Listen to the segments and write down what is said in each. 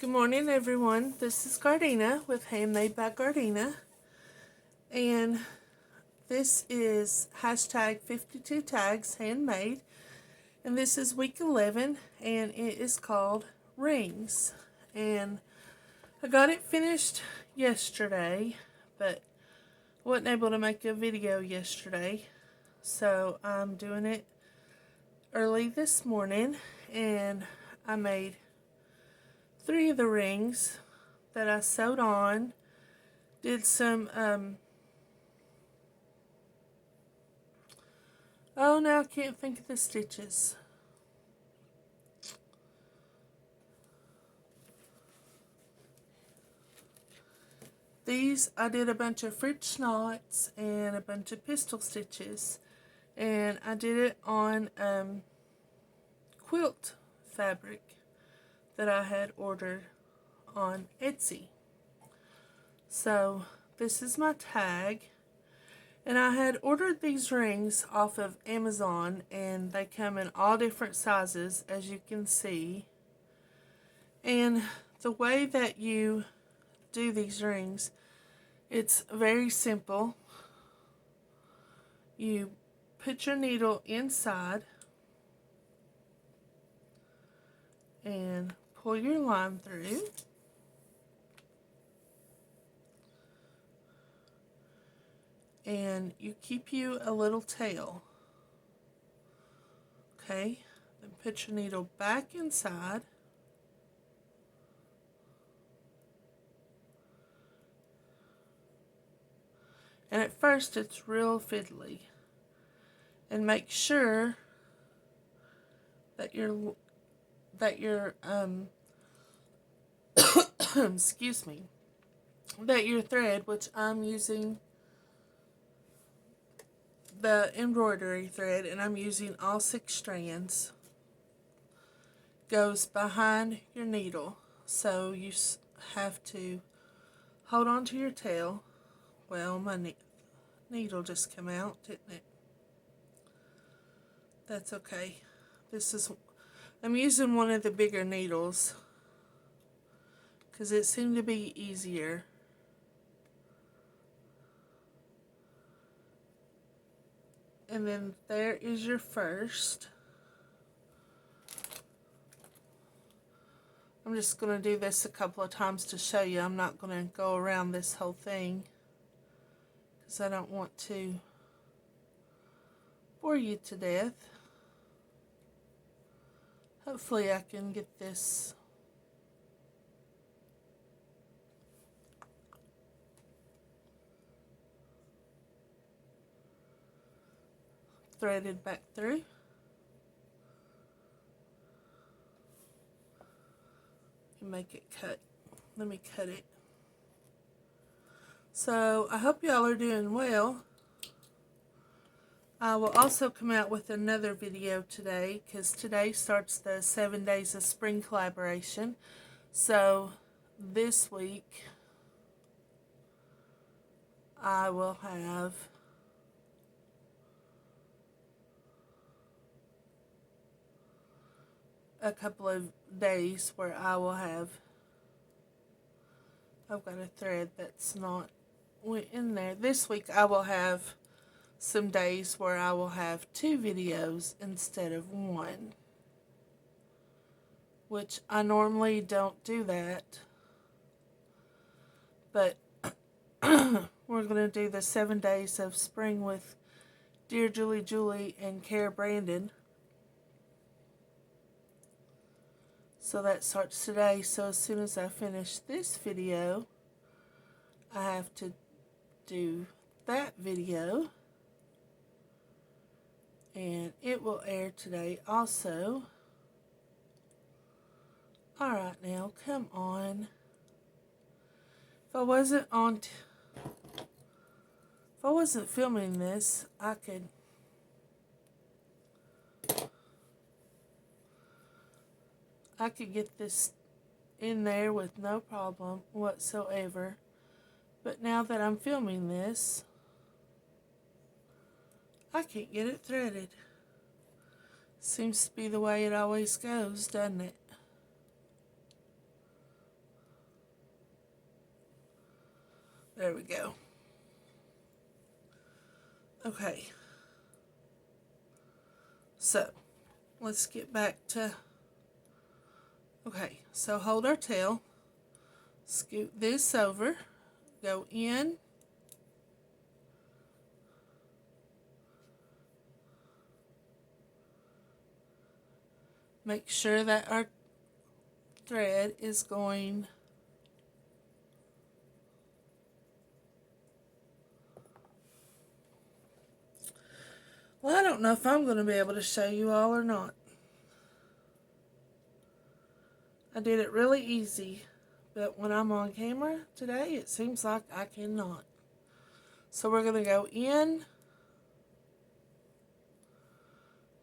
Good morning, everyone. This is Gardina with Handmade by Gardina, and this is hashtag 52 tags handmade, and this is week 11, and it is called rings. And I got it finished yesterday, but wasn't able to make a video yesterday, so I'm doing it early this morning, and I made 3 of the rings that I sewed on. Did some, oh, now I can't think of the stitches. These, I did a bunch of French knots and a bunch of pistol stitches. And I did it on quilt fabric that I had ordered on Etsy. So this is my tag, and I had ordered these rings off of Amazon, and they come in all different sizes, as you can see. And the way that you do these rings, it's very simple. You put your needle inside and pull your line through. And you keep you a little tail. Okay, then put your needle back inside. And at first it's real fiddly. And make sure that your excuse me, that your thread, which I'm using the embroidery thread, and I'm using all 6 strands, goes behind your needle. So you have to hold on to your tail. Well, my needle just came out, didn't it? That's okay. I'm using one of the bigger needles because it seemed to be easier. And then there is your first. I'm just going to do this a couple of times to show you. I'm not going to go around this whole thing because I don't want to bore you to death. Hopefully I can get this threaded back through. And make it cut. Let me cut it. So I hope y'all are doing well. I will also come out with another video today because today starts the 7 Days of Spring collaboration. So this week I will have a couple of days where I've got a thread that's not in there. This week I will have some days where I will have 2 videos instead of 1, which I normally don't do that, but we're going to do the 7 Days of Spring with Dear Julie and Care Brandon. So that starts today. So as soon as I finish this video, I have to do that video, and it will air today also. Alright, now come on. If I wasn't filming this, I could get this in there with no problem whatsoever. But now that I'm filming this, I can't get it threaded. Seems to be the way it always goes, doesn't it? There we go. Okay. So, let's get back to, okay, so hold our tail, scoot this over, go in, make sure that our thread is going well, I don't know if I'm going to be able to show you all or not. I did it really easy, but when I'm on camera today, it seems like I cannot. So we're going to go in,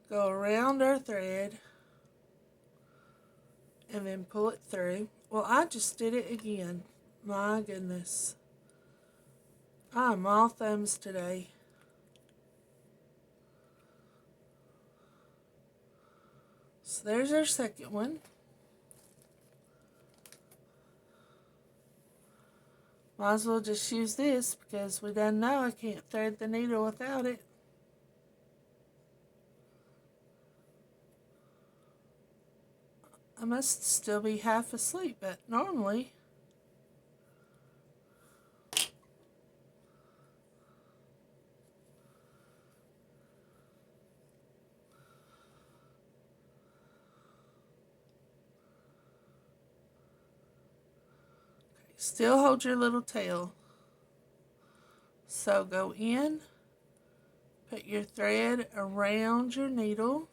go around our thread, and then pull it through. Well, I just did it again. My goodness. I'm all thumbs today. So there's our second one. Might as well just use this because we done know I can't thread the needle without it. I must still be half asleep, but normally. Still hold your little tail. So go in, put your thread around your needle.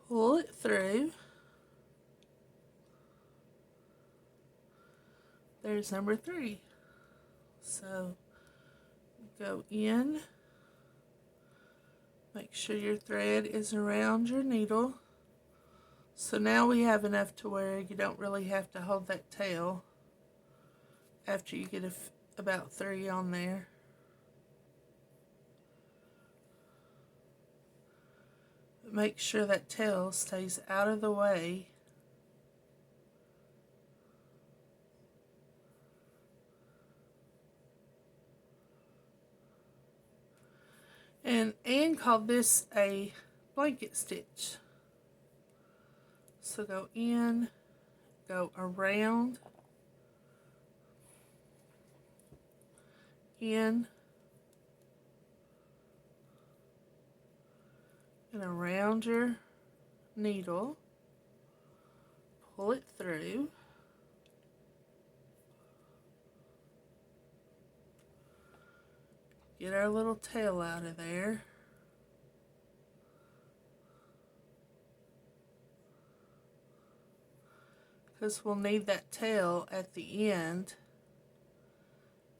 Pull it through. There's number 3. So go in, make sure your thread is around your needle. So now we have enough to where you don't really have to hold that tail after you get about 3 on there. But make sure that tail stays out of the way. And Anne called this a blanket stitch. So go in, go around, in, and around your needle, pull it through, get our little tail out of there. Because we'll need that tail at the end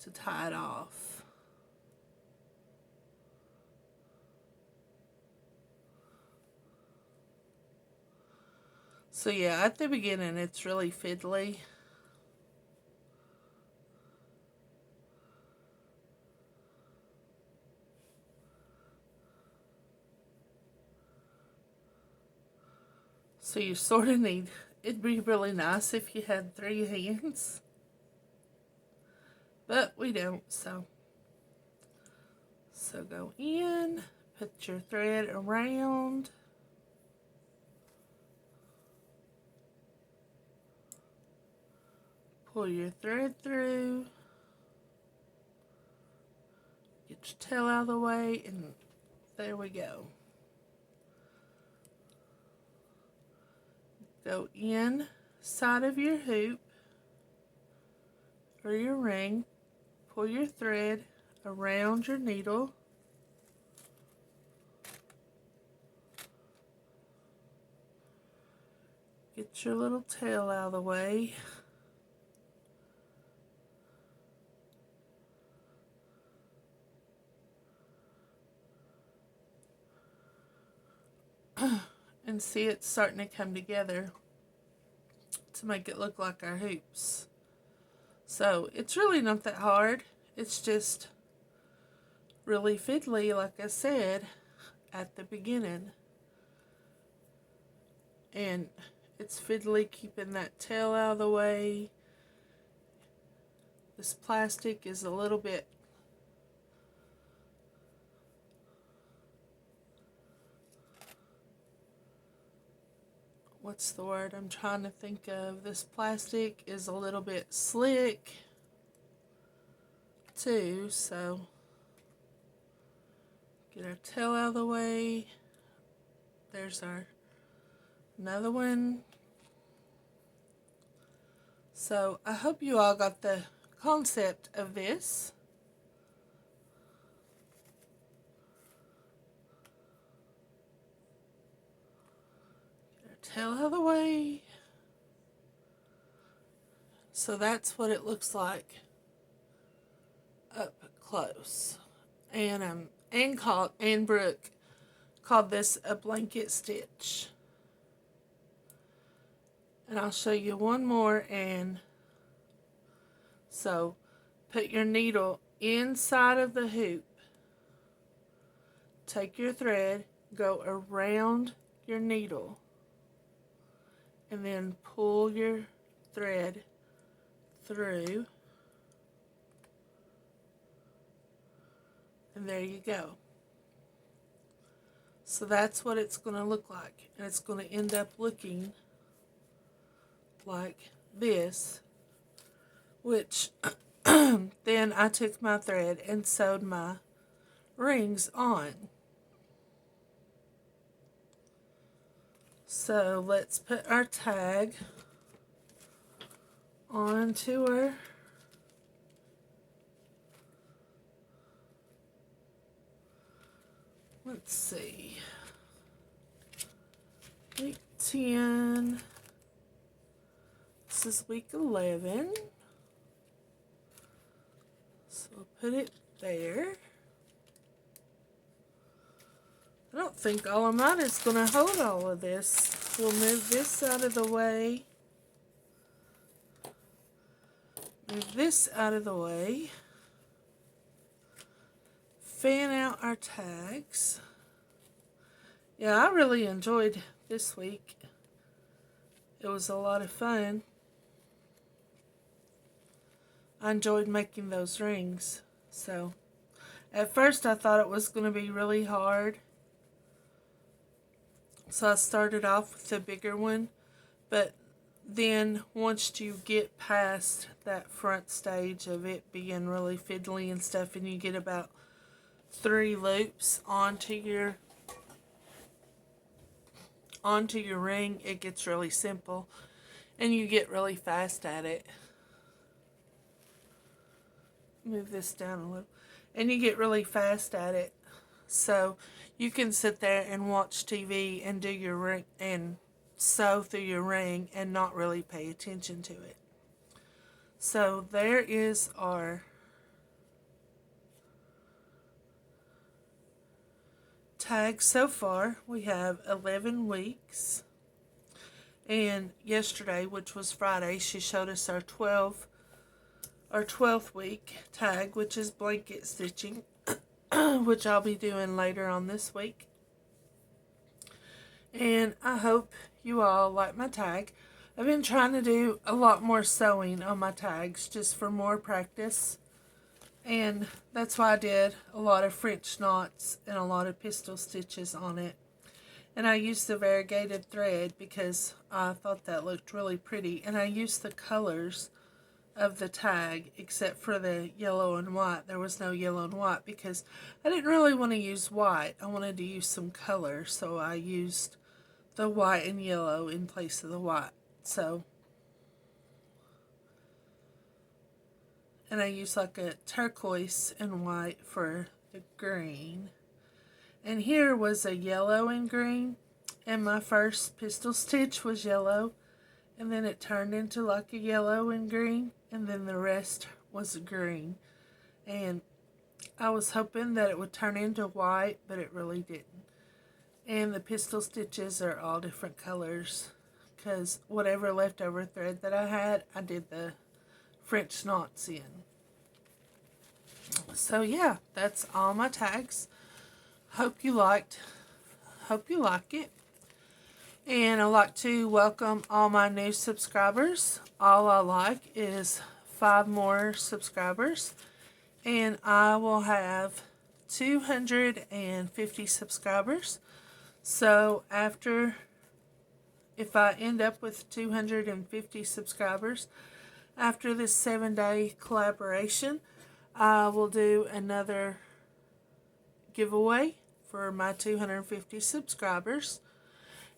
to tie it off. So yeah, at the beginning it's really fiddly. So you sort of need, it'd be really nice if you had 3 hands. But we don't, so. So go in, put your thread around. Pull your thread through. Get your tail out of the way, and there we go. Go inside of your hoop or your ring, pull your thread around your needle, get your little tail out of the way, and see it's starting to come together to make it look like our hoops. So it's really not that hard. It's just really fiddly, like I said at the beginning. And it's fiddly keeping that tail out of the way. This plastic is a little bit what's the word I'm trying to think of? This plastic is a little bit slick too, so get our tail out of the way. There's our another one. So I hope you all got the concept of this. Get our tail out of the way. So that's what it looks like up close. And Brooke called this a blanket stitch. And I'll show you one more. And so put your needle inside of the hoop. Take your thread, go around your needle, and then pull your thread through. And there you go. So that's what it's going to look like. And it's going to end up looking like this, which then I took my thread and sewed my rings on. So let's put our tag onto her. Let's see. Week 10. This is week 11. So we'll put it there. I don't think all of mine is going to hold all of this. We'll move this out of the way. Move this out of the way. Fan out our tags. Yeah, I really enjoyed this week. It was a lot of fun. I enjoyed making those rings. So, at first I thought it was going to be really hard. So I started off with the bigger one. But then once you get past that front stage of it being really fiddly and stuff, and you get about 3 loops onto your ring, it gets really simple and you get really fast at it. Move this down a little. And you get really fast at it. So you can sit there and watch TV and do your ring and sew through your ring and not really pay attention to it. So there is our tag so far. We have 11 weeks. And yesterday, which was Friday, she showed us our 12th week tag, which is blanket stitching, which I'll be doing later on this week. And I hope you all like my tag. I've been trying to do a lot more sewing on my tags just for more practice. And that's why I did a lot of French knots and a lot of pistol stitches on it. And I used the variegated thread because I thought that looked really pretty. And I used the colors of the tag except for the yellow and white. There was no yellow and white because I didn't really want to use white. I wanted to use some color, so I used the white and yellow in place of the white. So, and I used like a turquoise and white for the green. And here was a yellow and green, and my first pistol stitch was yellow, and then it turned into like a yellow and green, and then the rest was green. And I was hoping that it would turn into white, but it really didn't. And the pistol stitches are all different colors, because whatever leftover thread that I had, I did the French knots in. So yeah, that's all my tags. Hope you like it. And I'd like to welcome all my new subscribers. All I like is 5 more subscribers, and I will have 250 subscribers. So if I end up with 250 subscribers, after this 7-day collaboration, I will do another giveaway for my 250 subscribers.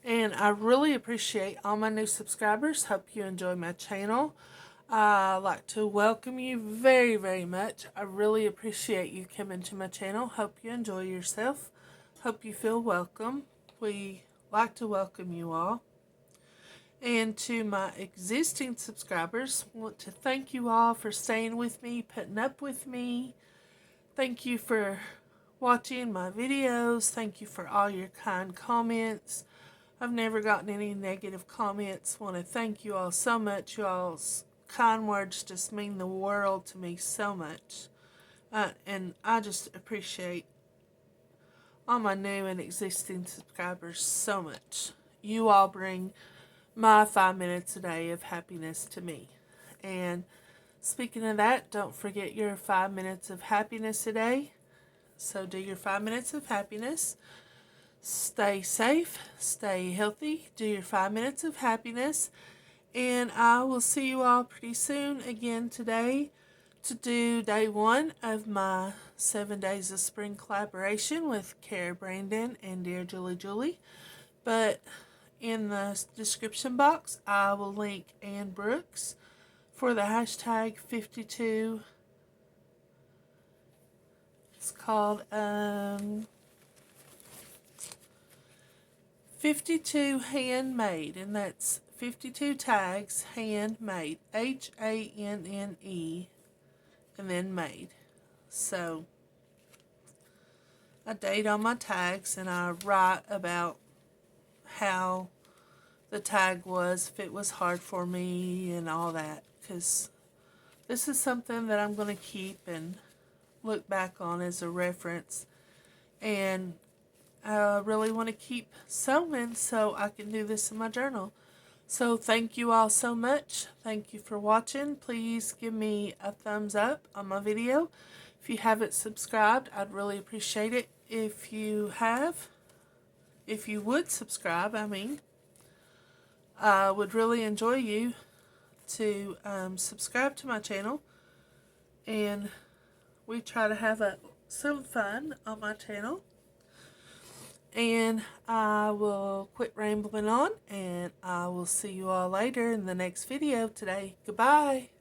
And I really appreciate all my new subscribers. Hope you enjoy my channel. I'd like to welcome you very, very much. I really appreciate you coming to my channel. Hope you enjoy yourself. Hope you feel welcome. We like to welcome you all. And to my existing subscribers, I want to thank you all for staying with me, putting up with me. Thank you for watching my videos. Thank you for all your kind comments. I've never gotten any negative comments. I want to thank you all so much. You all's kind words just mean the world to me so much. And I just appreciate all my new and existing subscribers so much. You all bring my 5 minutes a day of happiness to me. And speaking of that, don't forget your 5 minutes of happiness a day. So do your 5 minutes of happiness. Stay safe, stay healthy, do your 5 minutes of happiness, and I will see you all pretty soon again today to do day 1 of my 7 Days of Spring collaboration with Cara Brandon and Dear Julie Julie. But in the description box, I will link Ann Brooks for the hashtag 52. It's called 52 handmade, and that's 52 tags handmade, HANNE, and then made. So I date on my tags, and I write about how the tag was, if it was hard for me and all that, because this is something that I'm going to keep and look back on as a reference. And I really want to keep sewing so I can do this in my journal. So thank you all so much. Thank you for watching. Please give me a thumbs up on my video. If you haven't subscribed, I'd really appreciate it. If you would subscribe, I would really enjoy you to subscribe to my channel. And we try to have some fun on my channel. And I will quit rambling on, and I will see you all later in the next video today. Goodbye.